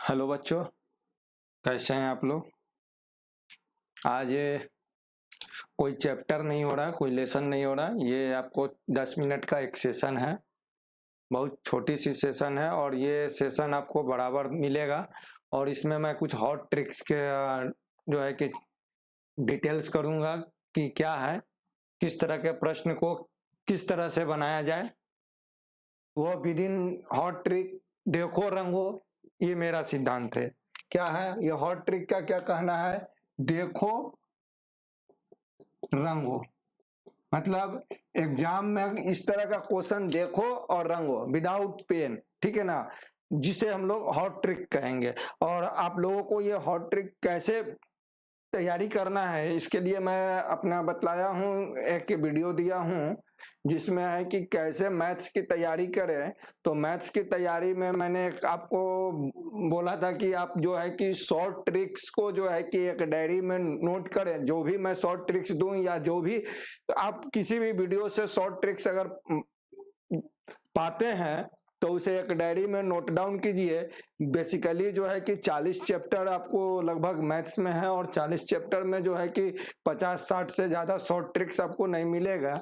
Hello बच्चों, कैसे हैं आप लोग। आज कोई चैप्टर नहीं हो रहा, कोई लेसन नहीं हो रहा। ये आपको 10 मिनट का एक सेशन है, बहुत छोटी सी सेशन है और ये सेशन आपको बराबर मिलेगा। और इसमें मैं कुछ हॉट ट्रिक्स के जो है कि डिटेल्स करूँगा कि क्या है, किस तरह के प्रश्न को किस तरह से बनाया जाए। वो विद इन हॉट ट्रिक देखो रंगो, ये मेरा सिद्धांत है। क्या है ये हॉट ट्रिक का क्या कहना है? देखो रंगो, मतलब एग्जाम में इस तरह का क्वेश्चन देखो और रंगो विदाउट पेन, ठीक है ना, जिसे हम लोग हॉट ट्रिक कहेंगे। और आप लोगों को ये हॉट ट्रिक कैसे तैयारी करना है, इसके लिए मैं अपना बतलाया हूँ, एक वीडियो दिया हूँ जिसमें है कि कैसे मैथ्स की तैयारी करें। तो मैथ्स की तैयारी में मैंने आपको बोला था कि आप जो है कि शॉर्ट ट्रिक्स को जो है कि एक डायरी में नोट करें। जो भी मैं शॉर्ट ट्रिक्स दूं या जो भी आप किसी भी वीडियो से शॉर्ट ट्रिक्स अगर पाते हैं तो उसे एक डायरी में नोट डाउन कीजिए। बेसिकली जो है कि 40 चैप्टर आपको लगभग मैथ्स में है और 40 चैप्टर में जो है कि 50-60 से ज्यादा शॉर्ट ट्रिक्स आपको नहीं मिलेगा।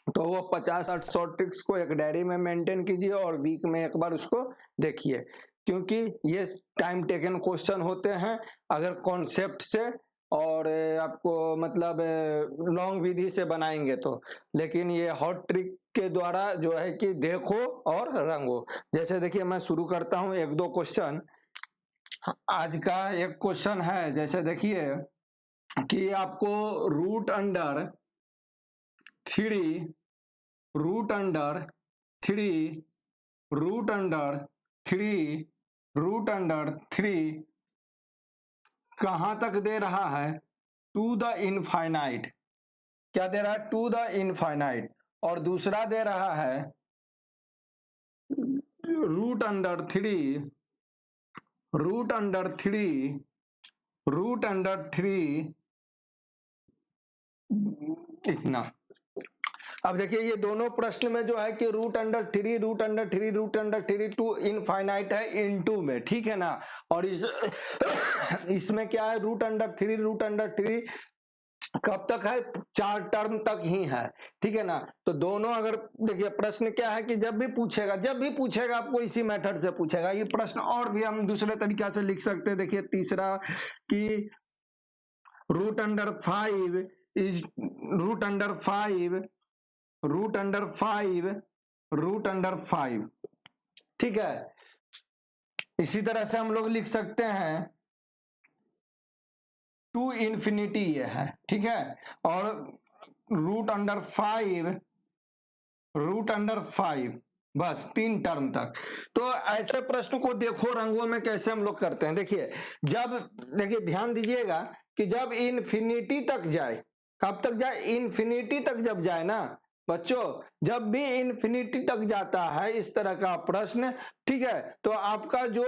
तो वो 50-60 शॉर्ट ट्रिक्स को एक डायरी में मेंटेन कीजिए और वीक में एक बार उसको देखिए, क्योंकि ये टाइम टेकन क्वेश्चन होते हैं अगर कॉन्सेप्ट से और आपको मतलब लॉन्ग विधि से बनाएंगे तो। लेकिन ये हॉट ट्रिक के द्वारा जो है कि देखो और रंगो। जैसे देखिए मैं शुरू करता हूं एक दो क्वेश्चन। आज का एक क्वेश्चन है, जैसे देखिए कि आपको root under three root under three root under three root under three कहां तक दे रहा है? To the infinite. क्या दे रहा है? To the infinite. और दूसरा दे रहा है root under three root under three root under three इतना। अब देखिए ये दोनों प्रश्न में जो है कि root under three root under three root under three to infinite है इनटू में, ठीक है ना। और इसमें क्या है? रूट अंडर थ्री कब तक है? 4 टर्म तक ही है, ठीक है ना। तो दोनों अगर देखिए प्रश्न क्या है कि जब भी पूछेगा आपको इसी मेथड से पूछेगा ये प्रश्न। और भी हम दूसरे तरीका से लिख सकते हैं। देखिए तीसरा कि root under five is root under five root under five root under five, ठीक है। इसी तरह से हम लोग लिख सकते हैं टू इन्फिनिटी ये है, ठीक है। और रूट अंडर फाइव बस 3 टर्म तक। तो ऐसे प्रश्न को देखो रंगों में कैसे हम लोग करते हैं। देखिए देखिए ध्यान दीजिएगा कि जब इन्फिनिटी तक जाए, कब तक जाए? इन्फिनिटी तक जब जाए ना बच्चों, जब भी इन्फिनिटी तक जाता है इस तरह का प्रश्न, ठीक है, तो आपका जो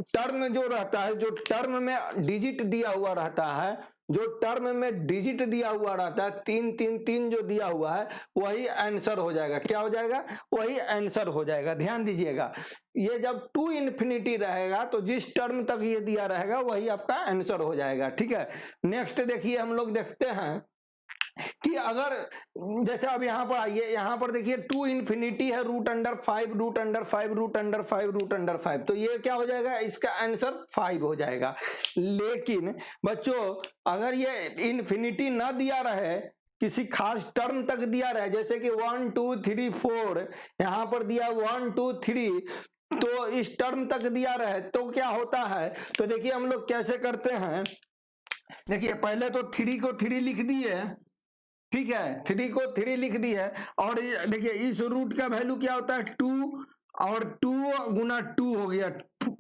टर्म जो रहता है, जो टर्म में डिजिट दिया हुआ रहता है, जो टर्म में डिजिट दिया हुआ रहता है 3 जो दिया हुआ है वही आंसर हो जाएगा। क्या हो जाएगा? वही आंसर हो जाएगा। ध्यान दीजिएगा ये जब टू इन्फिनिटी रहेगा तो जिस टर्म तक ये दिया रहेगा वही आपका आंसर हो जाएगा, ठीक है। नेक्स्ट देखिए हम लोग देखते हैं कि अगर जैसे अब यहां पर आइए, यहां पर देखिए टू इन्फिनिटी है root under five root under five root under five root under five, तो ये क्या हो जाएगा? इसका आंसर 5 हो जाएगा। लेकिन बच्चों अगर ये इन्फिनिटी ना दिया रहे, किसी खास टर्म तक दिया रहे, जैसे कि 1 2 3 4 यहां पर दिया 1 2 3, तो इस टर्म तक दिया रहे तो क्या होता है? तो देखिए हम लोग कैसे करते हैं। देखिए पहले तो 3 को 3 लिख दिए, ठीक है, 3 को 3 लिख दी है। और देखिए इस रूट का वैल्यू क्या होता है? 2, और 2 गुना 2 हो गया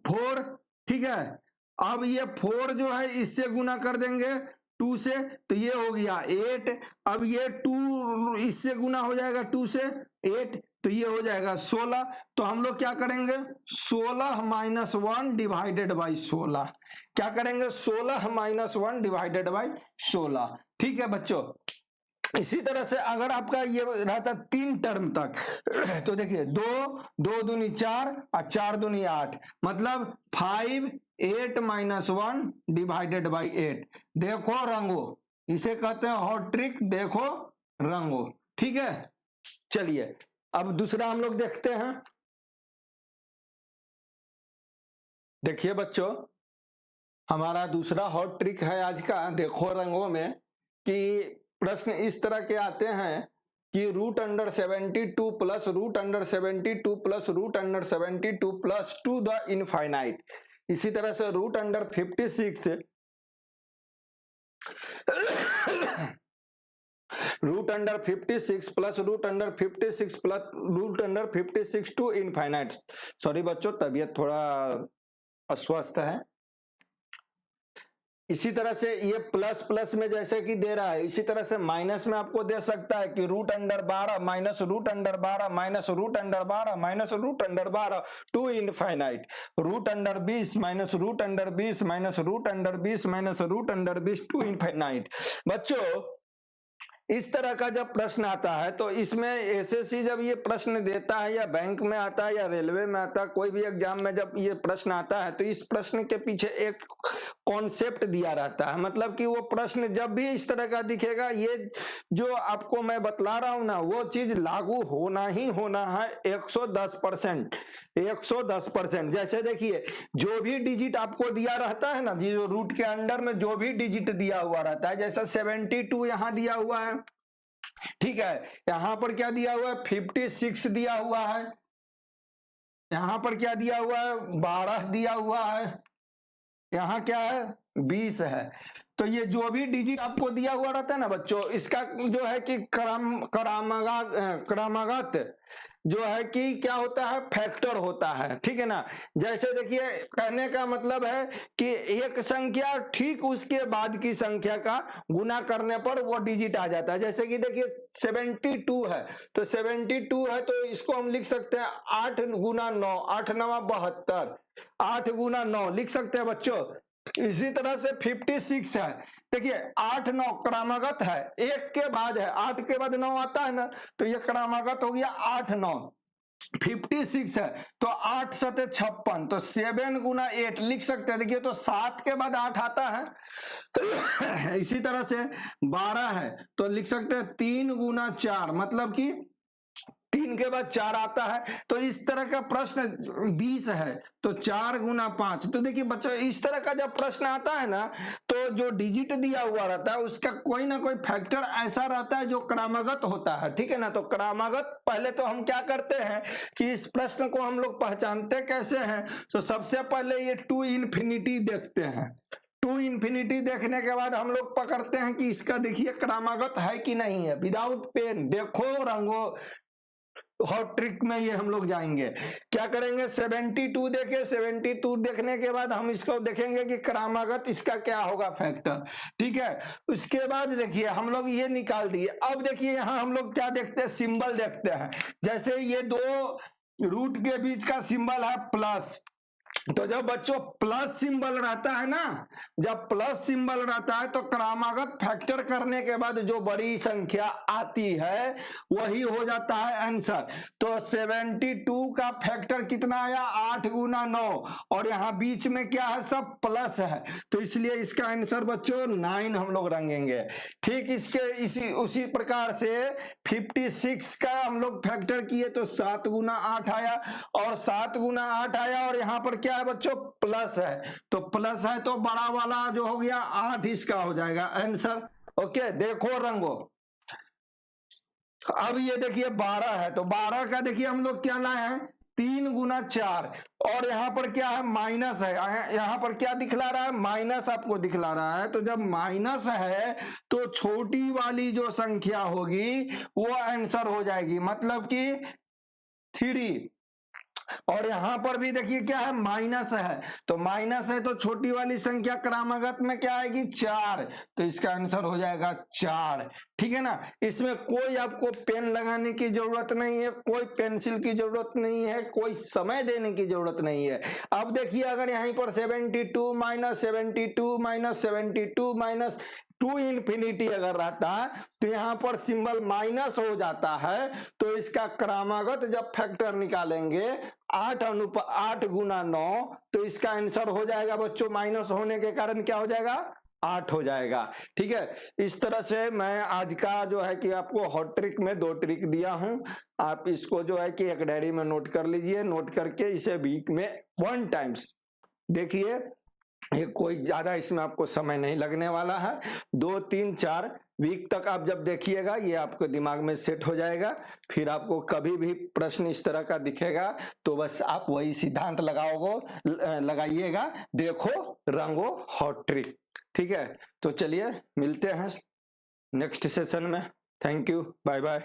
4, ठीक है। अब ये 4 जो है इससे गुना कर देंगे 2 से, तो ये हो गया 8। अब ये 2 इससे गुना हो जाएगा 2 से 8, तो ये हो जाएगा 16। तो हम लोग क्या करेंगे? 16 माइनस 1 डिवाइडेड बाई 16। क्या करेंगे? 16 माइनस 1 डिवाइडेड बाई 16, ठीक है बच्चों। इसी तरह से अगर आपका ये रहता 3 टर्म तक तो देखिए 2 दूनी 4 और 4 दूनी 8, मतलब 5 8 - 1 डिवाइडेड बाई 8। देखो रंगो, इसे कहते हैं हॉट ट्रिक, देखो रंगो। ठीक है, चलिए अब दूसरा हम लोग देखते हैं। देखिए बच्चों, हमारा दूसरा हॉट ट्रिक है आज का देखो रंगों में, कि प्रश्न इस तरह के आते हैं कि √72 plus √72 plus √72 plus to the infinite. इसी तरह से √56 √56 plus √56 plus √56 to infinite. Sorry बच्चों, तबीयत थोड़ा अस्वस्थ है। इसी तरह से ये प्लस प्लस में जैसे कि दे रहा है, इसी तरह से माइनस में आपको दे सकता है कि √12 minus √12 minus √12 minus √12 to infinite, √20 minus √20 minus √20 minus √20 to infinite. बच्चों इस तरह का जब प्रश्न आता है तो इसमें एसएससी जब ये प्रश्न देता है, या बैंक में आता है या रेलवे में आता है, कोई भी एग्जाम में जब ये प्रश्न आता है तो इस प्रश्न के पीछे एक कॉन्सेप्ट दिया रहता है। मतलब कि वो प्रश्न जब भी इस तरह का दिखेगा, ये जो आपको मैं बतला रहा हूं ना, वो चीज लागू होना ही होना है 110%। 110%। जैसे देखिए, जो भी डिजिट आपको दिया रहता है ना, जो रूट के अंडर में जो भी डिजिट दिया हुआ रहता है, जैसा 72 यहां दिया हुआ है, ठीक है, यहां पर क्या दिया हुआ है 56 दिया हुआ है, यहां पर क्या दिया हुआ है 12 दिया हुआ है, यहां क्या है 20 है। तो ये जो भी डिजिट आपको दिया हुआ रहता है ना बच्चों, इसका जो है कि क्रमागत जो है कि क्या होता है फैक्टर होता है। ठीक है ना, जैसे देखिए कहने का मतलब है कि एक संख्या ठीक उसके बाद की संख्या का गुना करने पर वो डिजिट आ जाता है। जैसे कि देखिए 72 है, तो 72 है तो इसको हम लिख सकते हैं 8 गुना 9, 8 9 72, 8 गुना 9 लिख सकते हैं बच्चों। इसी तरह से 56 है, देखिए 8 9 क्रमागत है, एक के बाद है, 8 के बाद 9 आता है ना, तो ये क्रमागत हो गया 8 9। 56 है तो 8 7 56, तो 7 गुना 8 लिख सकते हैं। देखिए तो 7 के बाद 8 आता है। इसी तरह से 12 है तो लिख सकते हैं 3 गुना 4, मतलब कि 3 के बाद 4 आता है। तो इस तरह का प्रश्न 20 है तो 4 गुना 5। तो देखिए बच्चों इस तरह का जब प्रश्न आता है ना, तो जो डिजिट दिया हुआ रहता है उसका कोई ना कोई फैक्टर ऐसा रहता है जो क्रमागत होता है। ठीक है ना, तो क्रमागत पहले तो हम क्या करते हैं कि इस प्रश्न को हम लोग पहचानते कैसे हैं, तो सबसे पहले ये टू इन्फिनिटी देखते हैं। टू इन्फिनिटी देखने के बाद हम लोग पकड़ते हैं कि इसका देखिए क्रमागत है कि नहीं है। विदाउट पेन देखो रंगो हॉट ट्रिक में ये हम लोग जाएंगे। क्या करेंगे 72 देखे, 72 देखने के बाद हम इसको देखेंगे कि क्रमागत इसका क्या होगा फैक्टर। ठीक है, उसके बाद देखिए हम लोग ये निकाल दिए। अब देखिए यहाँ हम लोग क्या देखते हैं, सिंबल देखते हैं। जैसे ये दो रूट के बीच का सिंबल है प्लस, तो जब बच्चों प्लस सिंबल रहता है ना, जब प्लस सिंबल रहता है तो क्रमागत फैक्टर करने के बाद जो बड़ी संख्या आती है वही हो जाता है आंसर। तो 72 का फैक्टर कितना आया 8 गुना 9, और यहाँ बीच में क्या है सब प्लस है, तो इसलिए इसका आंसर बच्चों 9 हम लोग रंगेंगे। ठीक इसके उसी प्रकार से 56 का हम लोग फैक्टर किए तो 7 गुना 8 आया, और 7 गुना 8 आया, और यहाँ पर क्या है बच्चों प्लस है, तो प्लस है तो बड़ा वाला जो हो गया 8 इसका हो जाएगा आंसर। ओके, देखो रंगो। अब ये देखिए 12 है, तो 12 का देखिए हम लोग क्या लाए हैं 3 गुना 4, और यहाँ पर क्या है माइनस है, यहाँ पर क्या दिखला रहा है माइनस आपको दिखला रहा है। तो जब माइनस है तो छोटी वाली जो संख्या होगी वो आंसर हो जाएगी, मतलब कि 3। और यहां पर भी देखिए क्या है माइनस है, तो माइनस है तो छोटी वाली संख्या क्रमागत में क्या आएगी 4, तो इसका आंसर हो जाएगा 4। ठीक है ना, इसमें कोई आपको पेन लगाने की जरूरत नहीं है, कोई पेंसिल की जरूरत नहीं है, कोई समय देने की जरूरत नहीं है। अब देखिए अगर यहीं पर 72 - 72 - 72 - टू इन्फिनिटी अगर रहता है तो यहाँ पर सिंबल माइनस हो जाता है, तो इसका क्रमागत जब फैक्टर निकालेंगे 8 गुना 9, तो इसका आंसर हो जाएगा बच्चों, माइनस होने के कारण क्या हो जाएगा, 8 हो जाएगा। ठीक है, इस तरह से मैं आज का जो है कि आपको हॉट ट्रिक में 2 ट्रिक दिया हूं, आप इसको जो है कि एक डायरी में नोट कर लीजिए, नोट करके इसे वीक में 1 टाइम्स देखिए, ये कोई ज्यादा इसमें आपको समय नहीं लगने वाला है, 2 3 4 वीक तक आप जब देखिएगा ये आपको दिमाग में सेट हो जाएगा। फिर आपको कभी भी प्रश्न इस तरह का दिखेगा तो बस आप वही सिद्धांत लगाइएगा, देखो रंगो हॉट ट्रिक। ठीक है, तो चलिए मिलते हैं नेक्स्ट सेशन में। Thank you, bye bye.